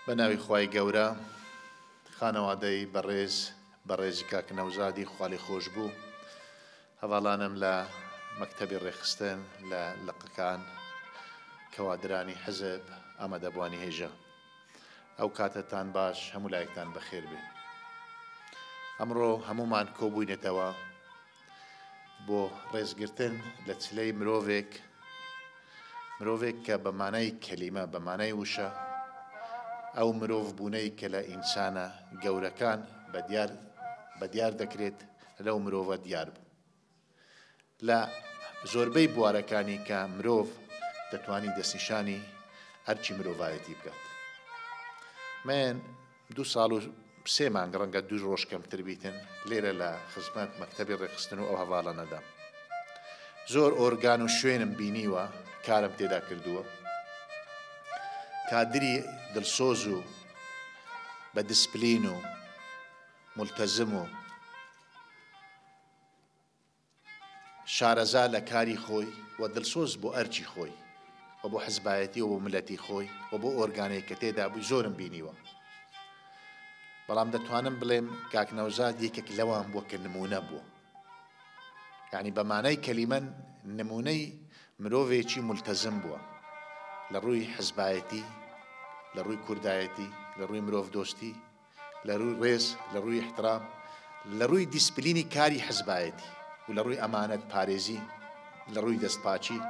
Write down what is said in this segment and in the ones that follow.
بەناوی خوای گەورە خانەوادەی بەڕێزی کاک نەوزادی خوالی خۆش بوو هەواڵانم لە مەکتەبی ڕێخستن لە لقەکان کەوادرانی حزب ئامادەبوانی هێژە ئەو کاتتان باش هەموو لایەکتان بەخێر بێ ئەمڕۆ هەمومان کۆبووینێتەوە بۆ ڕێزگرتن لە چلەی مرۆڤێک کە بە مانای کەلیمە بە مانای وشە ئەو مرۆڤ بوونەی کە لە ئینسانە گەورەکان بەدیار دەکرێت لەو مرۆڤە دیار بوو لە زۆربەی بوارەکانی کە مرۆڤ دەتوانی دەستنیشانی هەرچی مرۆڤایەتی بکات. من 2 ساڵ و 3 مانگ ڕەنگە 2 ڕۆژ کەمتر بیتن لێرە لە خزمەت مەکتەبی ڕێخستن و ئەو هەواڵانەدا زۆر ئۆرگان و شوێنم بینیوە کارم تێدا کردووە کادری دڵسۆز و بە دیسپلین و ملتەزم و شارەزا لە کاری خۆی و دڵسۆز بۆ ئەرچی خۆی و بۆ حزبایەتی و بۆ ملەتی خۆی و بۆ ئۆرگانەی کە تێدا بووی زۆرم بینیوە. بەڵام دەتوانم بڵێم کاک نەوزاد یەکێک لەوان بووە کە نمونە بووە، یعنی بە مانای کەلیمە نمونەی مرۆڤێکی ملتەزم بووە لە ڕووی حزبایەتی، لە ڕووی کوردایەتی، لە ڕووی مرۆڤ دۆستی، لە ڕووی ڕێز، لە ڕووی احترام، لە ڕووی دیسپلینی کاری حزبایەتی و لە ڕووی ئەمانەت پارێزی، لە ڕووی دەستپاچی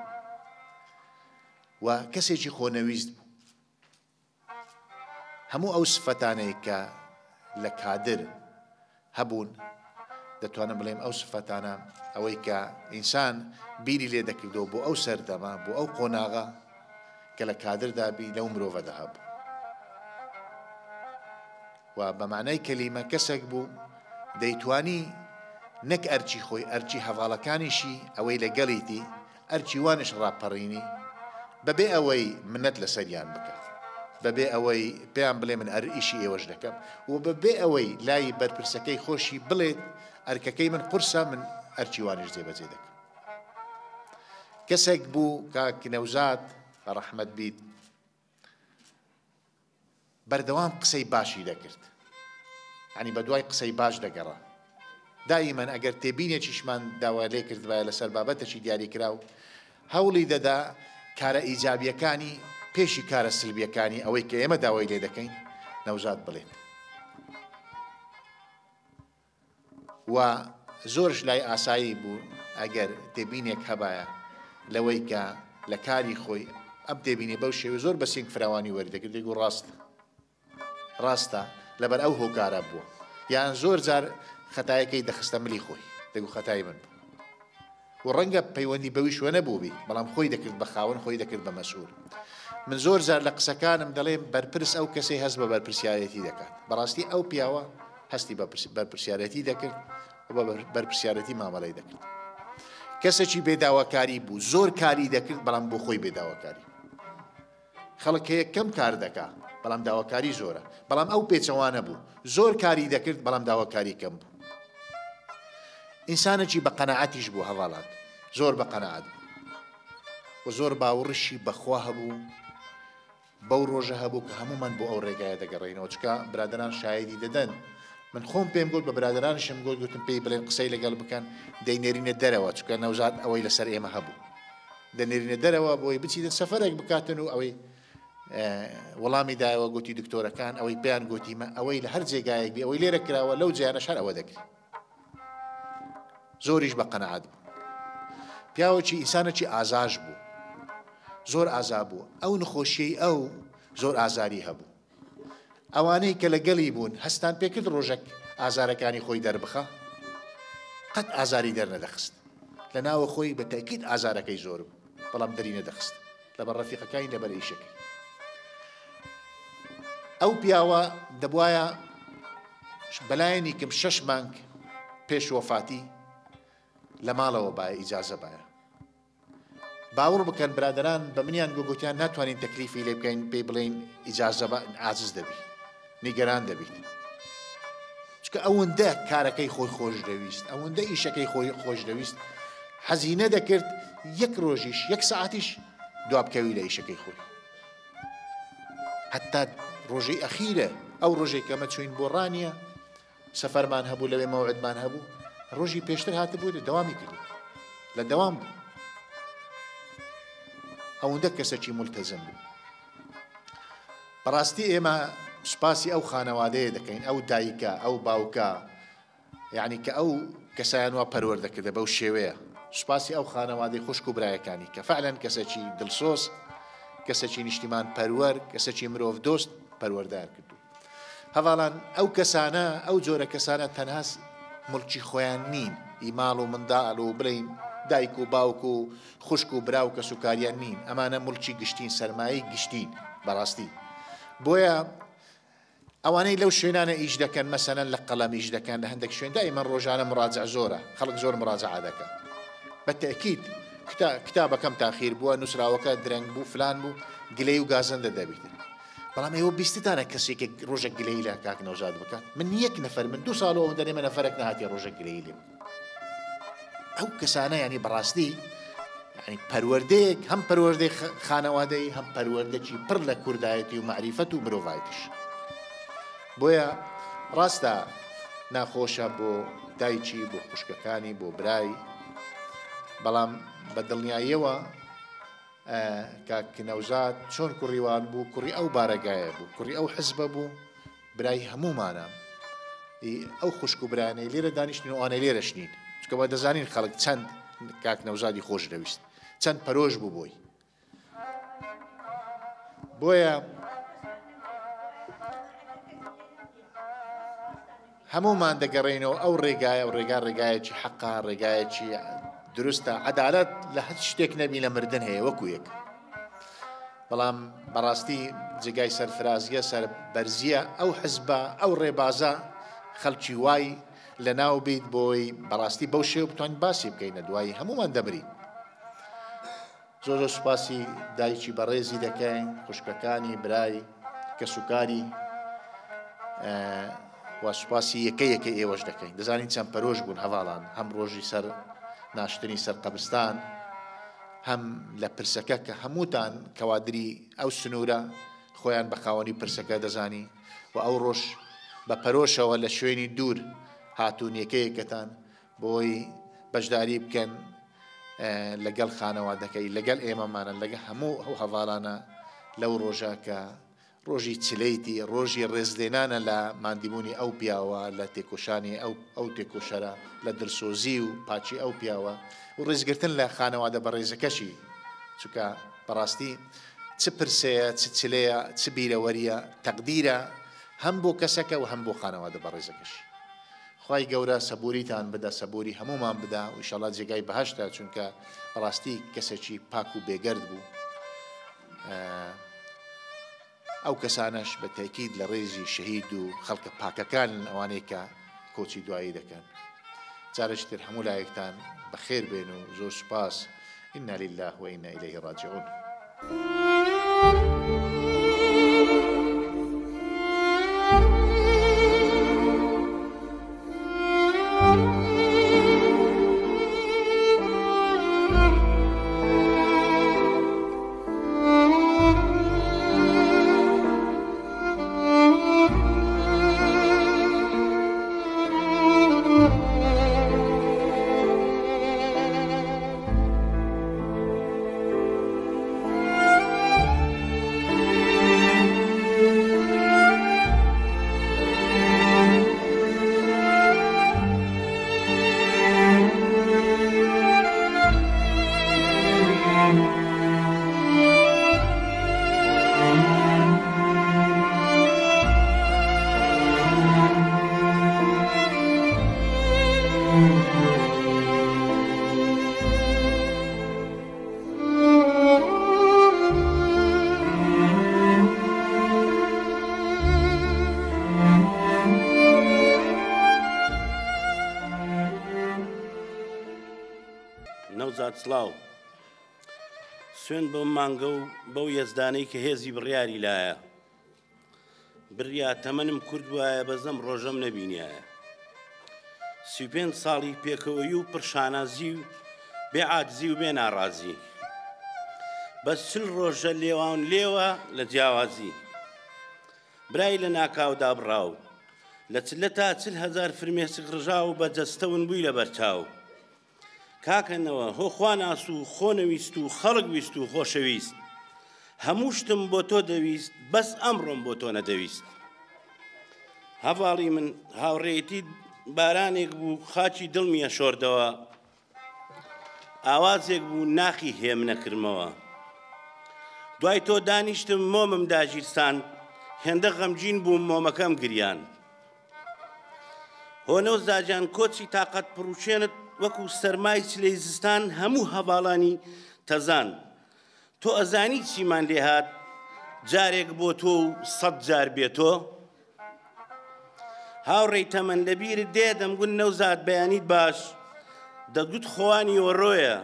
و کەسێکی خۆنەویست بوو. هەموو ئەو سفەتانەی کە لە کادر هەبوون دەتوانم بڵێم ئەو سفەتانە ئەوەی کە ئینسان بیری لێ دەکردەوە بۆ ئەو سەردەما بۆ ئەو قۆناغا کە لە کادردابی لەو مرۆڤەدا هەبوو و بە مانای کەلیمە کەسێک بوو دەیتوانی نەک ئەرچی خۆی ئەرچی هەواڵەکانیشی ئەوەی لەگەڵیتی ئەرچی وانش ڕاپەڕینی بەبێ ئەوەی منەت لەسەریان بکات، بەبێ ئەوەی پێیان بڵێ من ئیشی ئێوەش دەکەم و بەبێ ئەوەی لای بەرپرسەکەی خۆشی بڵێت ئەرکەکەی من قورسە من ئەرچی وانش جێبەجێ دەکەم. کەسێک بوو کاک نەوزاد ڕەحمەت بیت بەردەوام قسەی باشی دەکرد، یعنی بە دوای قسەی باش دەگەڕا. دائیمەن ئەگەر تێبینێکیشمان داوا لێ کردوایە لەسەر بابەتێکی دیاری کراو هەوڵی دەدا کارە ئیجابیەکانی پێشی کارە سلبیەکانی ئەوەی کە ئێمە داوای لێ دەکەین نەوزاد بڵێن و زۆرش لای ئاسایی بوو ئەگەر تێبینێک هەبایە لەوەی کە لە کاری خۆی ئەم تێبینێ بەو شێوە زۆر بە سینگ فراوانی وەردەگرت دەیگو ڕاستە لەبەر ئەو هۆکارە بووە یان زۆر جار خەتایەکەی دەخستە ملی خۆی دەگو خەتای من بوو و ڕەنگە پەیوەندی بەوی شوێ نەبووبی بەڵام خۆی دەکرد بە خاوەن خۆی دەکرد بە مەسئول. من زۆر جار لە قسەکانم دەڵێم بەرپرس ئەو کەسەی هەست بە بەرپرسیارەتی دەکات، بەڕاستی ئەو پیاوە هەستی بەرپرسیارەتی دەکرد و بە بەرپرسیارەتی مامەڵەی دەکرد. کەسێکی بێداواکاری بوو زۆر کاری دەکرد بەڵام بۆ خۆی بێداواکاری. خەڵک هەیە کەم کار دەکات بەڵام داواکاری زۆرە، بەڵام ئەو پێچەوانە بوو زۆر کاری دەکرد بەڵام داواکاری کەم بوو. ئینسانێکی بە قەناعەتیش بوو هەواڵات زۆر بە قەناعەت بوو و زۆر باوەڕشی بەخوا هەبوو بەو ڕۆژە هەبوو کە هەمومان بۆ ئەو ڕێگایە دەگەڕێینەوە چکە برادران شایدی دەدەن. من خۆم پێم گوت بە برادرانشم گوتم پێی بڵێن قسەی لەگەڵ بکەن دەینێرینە دەرەوە چکە نەوزاد ئەوەی لەسەر ئێمە هەبوو دەنێرینە دەرەوە بۆی بچیتن سەفەرێک بکاتن و ئەوەی وەڵامی دایەوە گوتی دکتۆرەکان ئەوەی پێیان گوتیمە ئەوەی لە هەر جێگایەک بێ ئەوەی لێرە کراوە لەو جیانە شار ئەوە دەکرێت. زۆریش بە قەناعەت بوو پیاوەکی ئینسانێکی ئازاژ بوو زۆر ئازا بوو ئەو نخۆشیەی ئەو زۆر ئازاری هەبوو ئەوانەی کە لەگەڵی بوون هەستان پێکرد ڕۆژێک ئازارەکانی خۆی دەربخە قەت ئازاری دەرنەدەخست لە ناوە خۆی بە تاکید ئازارەکەی زۆر بوو بەڵام دەری نەدەخست لەبەر ڕەفیقەکانی لەبەر ئیشەکەی. ئەو پیاوە دەبوایە بەلایەنی کەم 6 مانگ پێش وەفاتی لە ماڵەوە باە ئیجازە باە باوەڕ بکەن برادران بە منیان گوتیان ناتوانین تەکلیفی لێ بکەین پێی بڵێن ئیجازە عاجز دەبیت نیگەران دەبیت چکە ئەوەندە کارەکەی خۆی خۆش دەویست ئەوەندە ئیشەکەی خۆی خۆش دەویست حەزینە دەکرد 1 ڕۆژیش 1 ساعتیش دوابکەوی لە ئیشەکەی خۆی حتا ڕۆژەی ئەخیرە ئەو ڕۆژێک کەمە چوین بۆ ڕانیە سەفەرمان هەبوو لەوێ مەوعدمان هەبوو ڕۆژی پێشتر هاتبوو دەوامی کردی لە دەوام بوو ئەوەندە کەسێکی مولتەزم بوو. بەڕاستی ئێمە سوپاسی ئەو خانەوادەیە دەکەین ئەو دایکە ئەو باوکە یعنی کە ئەو کەسایان وا پەروەردەکردە بەو شێوەیە سوپاسی ئەو خانەوادەی خوشک و برایەکانی کە فعلەن کەسێکی دڵسۆز کەسێکی نیشتیمان پەروەر کەسێکی مرۆڤ دۆست پەروەردار کردو. هەواڵان ئەو کەسانە ئەو جۆرە کەسانە تەنها مڵکی خۆیان نین ئیماڵ و منداڵ و بڵین دایک و باوک و خوشک و برا و کە سوکاریان نین ئەمانە مڵکی گشتین سەرمایی گشتین بەڕاستی. بۆیە ئەوانەی لەو شوێنانە ئیش دەکەن مەسەلەن لە قەڵەم ئیش دەکەن لە هەندێک شوێن دائیمەن ڕۆژانە مراجع زۆرە خەڵک زۆر مراجعە دەکەن بەتەکید کتابەکەم تاخیر بووە نووسراوەکە درەنگ بوو فلان بوو گلەی و گازەندە دەبیتن بەڵام ئێوە بیستتانە کەسێک ڕۆژە گلەی لە کاک نەوزاد بکات من یەک نەفەر من 2 ساڵەوە دەنێمە نەفەرێک نهاتی ڕۆژە گلەی لێ ئەو کەسانە ینی بەڕاستی ینی پەروەردەیەک هەم پەروەردەی خانەوادەی هەم پەروەردەکی پڕ لە کوردایەتی و معریفەت و مرۆڤایەتیش. بۆیە ڕاستە ناخۆشە بۆ دایکی بۆ خوشکەکانی بۆ برای بەڵام بە دڵنیاییەوە کاک نەوزاد چۆن کوڕیوان بوو کوڕی ئەو بارەگایە بوو کوڕی ئەو حزبە بوو برای هەمومانە ئەو خوشک و برانەی لێرە دانیشتین و ئەوانەی لێرەش نین چکەوە دەزانین خەڵک چەند کاک نەوزادی خۆش دەویست چەند پەرۆژ بوو بۆی. بۆیە هەمومان دەگەڕێنەوە ئەو ڕێگایە و ڕێگایەکی حەقا ڕێگایەکی دروستە عەدالەت لە هەچ شتێک نەبی لە مردن هەیە وەکو یەک بەڵام بەڕاستی جێگای سەرفرازیە سەر بەرزیە ئەو حزبە ئەو ڕێبازە خەڵکی وای لە ناو بیت بۆی بەڕاستی بەو شێو بتوانین باسی بکەینە دوایی هەمومان دەمرین. زۆر سوپاسی دایکی بەڕێزی دەکەین خوشکەکانی برای کە سوکاری و سوپاسی یەکە ئێوەش دەکەین دەزانین چەند پەرۆژ بوون هەواڵان هەم ڕۆژی سەر ناشتنی سەر قەبرستان هەم لە پرسەکە کە هەمووتان کەوادری ئەو سنوورە خۆیان بە خاوەنی پرسەکە دەزانی و ئەو ڕۆژ بە پەرۆشەوە لە شوێنی دوور هاتوون یەکەیەکەتان بۆی بەشداری بکەن لەگەڵ خانەوادەکەی لەگەڵ ئێمەمانە لەگە هەموو ئەو هەواڵانە لەو ڕۆژە کە ڕۆژی چلەیتی ڕۆژی ڕێزلێنانە لە مادیبوونی ئەو پیاوە لە تێکۆشانی ئەو تێکۆشەرە لە دڵسۆزی و پاچی ئەو پیاوە و ڕێزگرتن لە خانەوادە بە ڕێزەکەشی چونکە بەڕاستی چ پرسەیە چ چلەیە چ بیرەوەریە تەقدیرە هەم بۆ کەسەکە و هەم بۆ خانەوادە بە ڕێزەکەشی. خی گەورە سەبوریتان بدە سەبوری هەمومان بدا و ئینشەڵڵا جێگای بەهەشتە چونکە بەڕاستی کەسێکی پاک و بێگەرد بوو. ئەو کەسانش بە تاکید لە ڕێزی شەهید و خەڵکە پاکەکان ئەوانەی کە کۆچی دوایی دەکەن. جارێک تر هەموو لایەکتان بەخێر بێن و زۆر سوپاس. ئینا لیلله و ئینا ئیلەیهی ڕاجعون. نەوزاد سڵاو سوێن بۆ مانگە و بەو یەزدانەی کە هێزی بڕیاری لایە بریا تەمەنم کورد وایە بەزەم ڕۆژەم نەبینایە 35 ساڵی پێکەوەی و پرشانازی و بێعاجزی و بێ ناڕازی بە 40 ڕۆژە لێوان لێوە لە جیاوازی برای لە ناکاودا بڕاو لە چلە تا 40,000 فرمێسک ڕژاو بە جەستەون بووی لە بەرچاو کاکەنەوە هۆخوا ناس و خۆ نەویست و خەڵک ویست و خۆشەویست هەموو شتم بۆ تۆ دەویست بەس ئەمڕۆم بۆ تۆ نەدەویست هەڤاڵی من هاوڕێیەتی بارانێک بوو خاچی دڵمیە شۆردەوە ئاوازێک بوو ناخی هێم نەکردمەوە دوای تۆ دانیشتم مۆمم داگیرسان هێندە غەمگین بووم مۆمەکەم گریان هۆنەو زاجان کۆچی تاقەت پڕوچێنت وەکو سەرمای چلەی زستان هەموو هەڤاڵانی تەزان تۆ ئەزانی چیمان لێ هات جارێک بۆ تۆ و 100 جار بێتۆ هاوڕێی تەمەن لەبیرت دێ دەمگوت نەوزاد بەیانیت باش دەگوت خۆوانی وەڕۆیە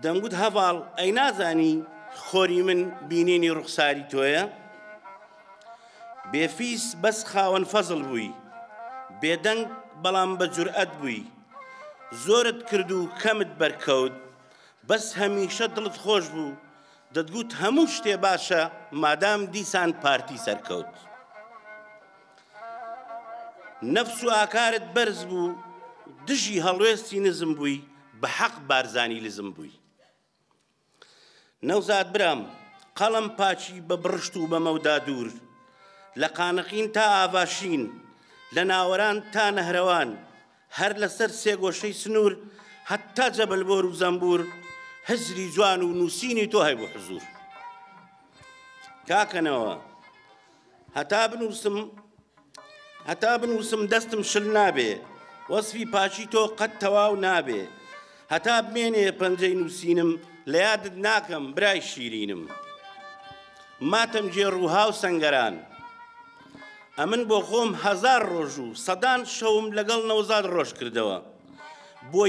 دەمگوت هەڤاڵ ئەی نازانی خۆری من بینینی ڕوخساری تۆیە بێفیس بەس خاوەن فەزڵ بووی بێدەنگ بەڵام بە جورئەت بووی زۆرت کرد و کەمت بەرکەوت بەس هەمیشە دڵت خۆش بوو دەتگوت هەموو شتێ باشە مادام دیسان پارتی سەرکەوت نەفس و ئاکارت بەرز بوو دژی هەڵوێستی نزم بووی بە حەق بارزانی لزم بووی نەوزاد برام قەڵم پاچی بە بڕشت و بە مەودا دوور لە قانقین تا ئاڤاشین لە ناوەران تا نەهرەوان هەر لەسەر سێگۆشەی سنوور هەتا جەبەلبۆر و زەمبور هەزری جوان و نووسینی تۆ هەی بۆ حزور کاکەنەوە هەتا بنووسم دەستم شل نابێ وەسفی پاچی تۆ قەت تەواو نابێ هەتا بمێنێ پەنجەی نووسینم لە یادت ناکەم برای شیرینم ماتم جێڕووها و سەنگەران ئەمن بۆ خۆم 1000 ڕۆژ و سەدان شەوم لەگەڵ نەوزاد ڕۆژ کردەوە بۆ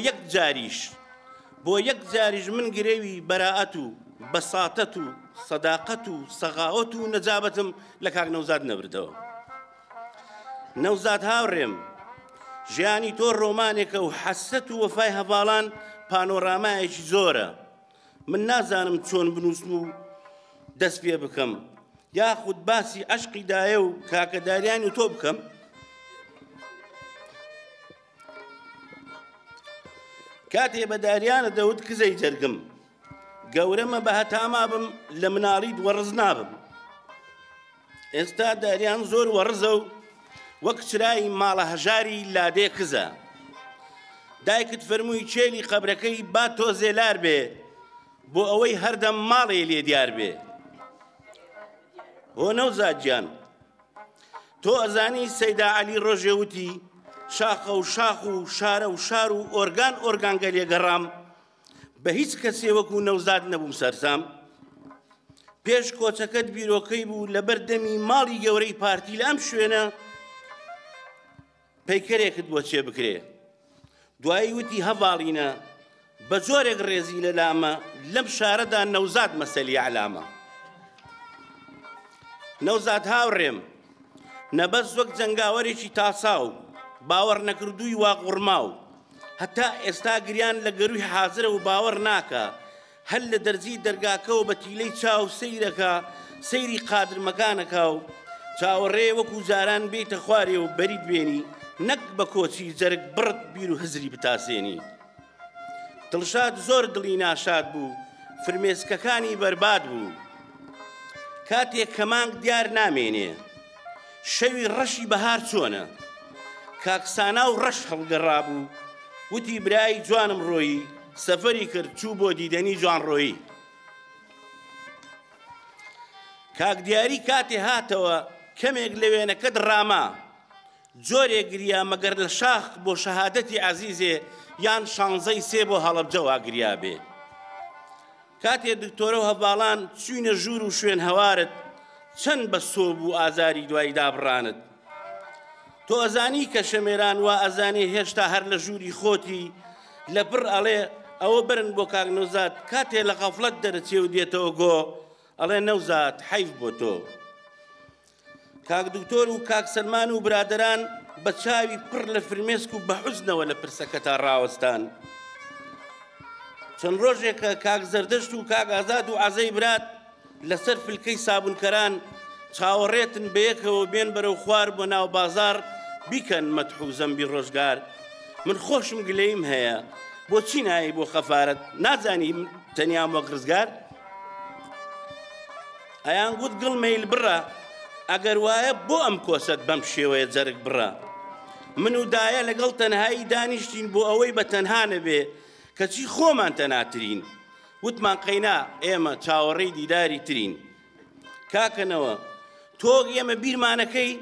یەک جاریش من گرێوی بەراعەت و بەساتەت و سەداقەت و سەغاوەت و نەجابەتم لە کاک نەوزاد نەبردەوە نەوزاد هاوڕێم ژیانی تۆ ڕۆمانێکە و حەسرەت و وەفای هەڤاڵان پانۆرامایەکی زۆرە من نازانم چۆن بنووسم و دەست پێ بکەم یاخود باسی عەشقی دایە و کاکەداریانی تۆ بکەم کاتێ بە داریانە دەوت کزەی جەرگم گەورەمە بە هەتاما بم لە مناڵیت وەڕز نابم ئێستا داریان زۆر وەڕزە و وەک چرای ماڵە هەژاری لادێ کزە دایکت فەرمووی چێلی قەبرەکەی با تۆ زێلار بێ بۆ ئەوەی هەردەم ماڵێ لێ دیار بێ هۆ نەوزاد گیان تۆ ئەزانی سەیدا عەلی ڕۆژێ وتی شاخە و شاخ و شارە و شار و ئۆرگان گەلێگەڕام بە هیچ کەسێ وەکو نەوزاد نەبووم سەرسام پێش کۆچەکەت بیرۆکەی بوو لە بەردەمی ماڵی گەورەی پارتی لە ئەم شوێنە پەیکەرێکت بۆ چێ بکرێ دوایی وتی هەڤاڵینە بە جۆرێک ڕێزی لە لامە لەم شارەدا نەوزاد مەسەلی عەلامە نەوزاد هاوڕێم نەبەست وەک جەنگاوەرێکی تاساو باوەڕ نەکردووی واقوڕماو هەتا ئێستا گریان لە گەروی حازرە و باوەڕ ناکە هەر لە دەرزی دەرگاکەوە بە تیلەی چاو سەیرەکە سەیری قادرمەکانەکە و چاوەڕێ وەکو جاران بێتە خوارێ و بەریت بێنی نەک بە کۆچی جەرگ بڕت بیر و هزری بتاسێنی دڵشاد زۆر دڵی ناشاد بوو فرمێسکەکانی بەرباد بوو کاتێک کە مانگ دیار نامێنێ شەوی ڕەشی بەهار چۆنە کاکسانا و ڕەش هەڵگەڕا بوو وتی برای جوانم ڕۆیی سەفەری کرد چوو بۆ دیدەنی جوان ڕۆیی کاک دیاری کاتێ هاتەوە کەمێک لە وێنەکەت ڕاما جۆرێک گریا مەگەر لە شاخ بۆ شەهادەتی عەزیزێ یان شانزەی سێ بۆ هەڵەبجەوا گریا بێ کاتێ دکتۆرە و هەڤاڵان چوینە ژوور و شوێن هەوارت چەند بە سۆب و ئازاری دوای دابڕانت تۆ ئەزانی کە شەمێران وا ئەزانێ هێشتا هەر لە ژووری خۆتی لە پڕ ئەڵێ ئەوە برن بۆ کاک نەوزاد کاتێ لە غەفڵەت دەرەچێ و دێتەوە گۆ ئەڵێ نەوزاد حەیف بۆ تۆ کاک دکتۆر و کاک سەلمان و برادەران بە چاوی پڕ لە فرمێسک و بە حوزنەوە لە پرسەکەتا ڕاوەستان چەند ڕۆژێکە کاک زەردەشت و کاک ئازاد و عەزەی برات لەسەر فلکەی سابونکەران چاوەڕێتن بەیەکەوە بێن بەرەو خوار بۆ ناو بازار بیکەن مەدحوو زەمبی ڕۆژگار. من خۆشم گلەیم هەیە بۆچی نایی بۆ خەفارەت نازانی تەنیام وەک ڕزگار. ئەیان گوت گڵ مەیل بڕە ئەگەر وایە بۆ ئەم کۆسەت بەم شێوەیە جەرگ بڕە. من و دایە لەگەڵ تەنهایی دانیشتین بۆ ئەوەی بە تەنها نەبێ کەچی خۆمان تەناترین. وتمان قەینا ئێمە چاوەڕێی دیداری ترین. کاکەنەوە تۆ ئێمە بیرمانەکەی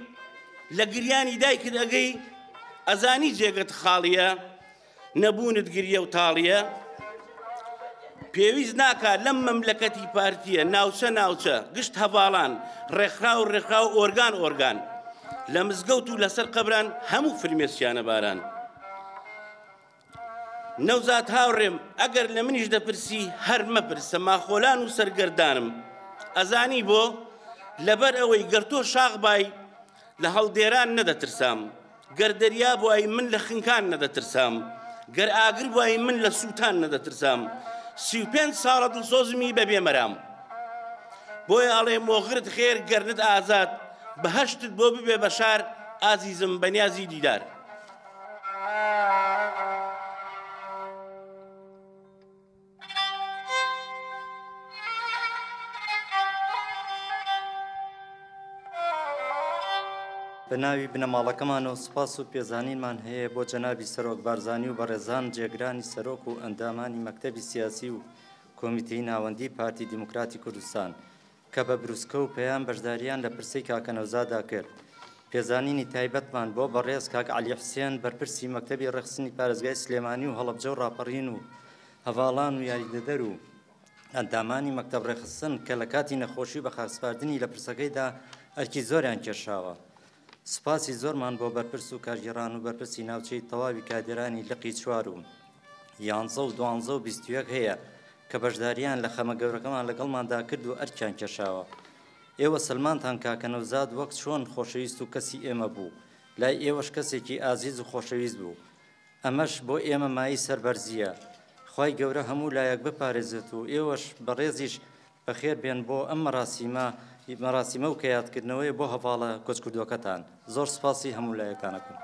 لە گریانی دایکت ئەگەی ئەزانی جێگەت خاڵیە نەبوونت گریە و تاڵیە. پێویست ناکات لەم مەملەکەتی پارتیە ناوچە ناوچە گشت هەڤاڵان ڕێکخرا و ڕێکخرا و ئۆرگان ئۆرگان لە مزگەوت و لەسەر قەبران هەموو فرمێسیانە باران. نەوزات هاوڕێم ئەگەر لە منیش دەپرسی هەر مەپرسە ماخۆلان و سەرگەردانم. ئەزانی بۆ لەبەر ئەوەی گەرتۆ شاخ بای لە هەڵدێران نەدەترسام، گەر دەریا بووای من لە خنکان نەدەترسام، گەر ئاگر بووای من لە سووتان نەدەترسام. 35 ساڵە دڵسۆزمی بەبێ مەرام. بۆیە ئەڵێ مۆغرت خێر گەرنت ئازاد بەهەشتت بۆ ببێ بەشار ئازیزم بەنیازی دیدار. بە ناوی بنەماڵەکەمانەوە سوپاس و پێزانینمان هەیە بۆ جەنابی سەرۆک بارزانی و بەڕێزان جێگرانی سەرۆک و ئەندامانی مەکتەبی سیاسی و کۆمیتەی ناوەندی پارتی دیموکراتی کوردستان کە بە بروسکە و پەیام بەشداریان لە پرسەی کاکە نەوزادا کرد. پێزانینی تایبەتمان بۆ بەڕێز کاک عەلی حوسێن بەرپرسی مەکتەبی ڕێخستنی پارێزگای سلێمانی و هەڵەبجە و ڕاپەڕین و هەڤاڵان و یاریدەدەر و ئەندامانی مەکتەب ڕێخستن کە لە کاتی نەخۆشی بە خاکسپاردنی لە پرسەکەیدا ئەرکی زۆریان کێشاوە. سپاسی زۆرمان بۆ بەرپرس و کارگێڕان و بەرپرسی ناوچەی تەواوی کادرانی لقی 4 و 11 و 12 و 21 هەیە کە بەشداریان لە خەمە گەورەکەمان لەگەڵماندا کرد و ئەرکیان کێشاوە. ئێوە سلمانتان کاکە نەوزاد وەک چۆن خۆشەویست و کەسی ئێمە بوو، لای ئێوەش کەسێکی ئازیز و خۆشەویست بوو. ئەمەش بۆ ئێمە مای سەربەرزیە. خوای گەورە هەموو لایەک بپارێزێت و ئێوەش بەڕێزیش بەخێر بێن بۆ ئەم مەراسیمە و کە یادکردنەوەی بۆ هەڤاڵە کۆچکردوەکەتان. زۆر سپاسی هەموو لایەکانەکەم.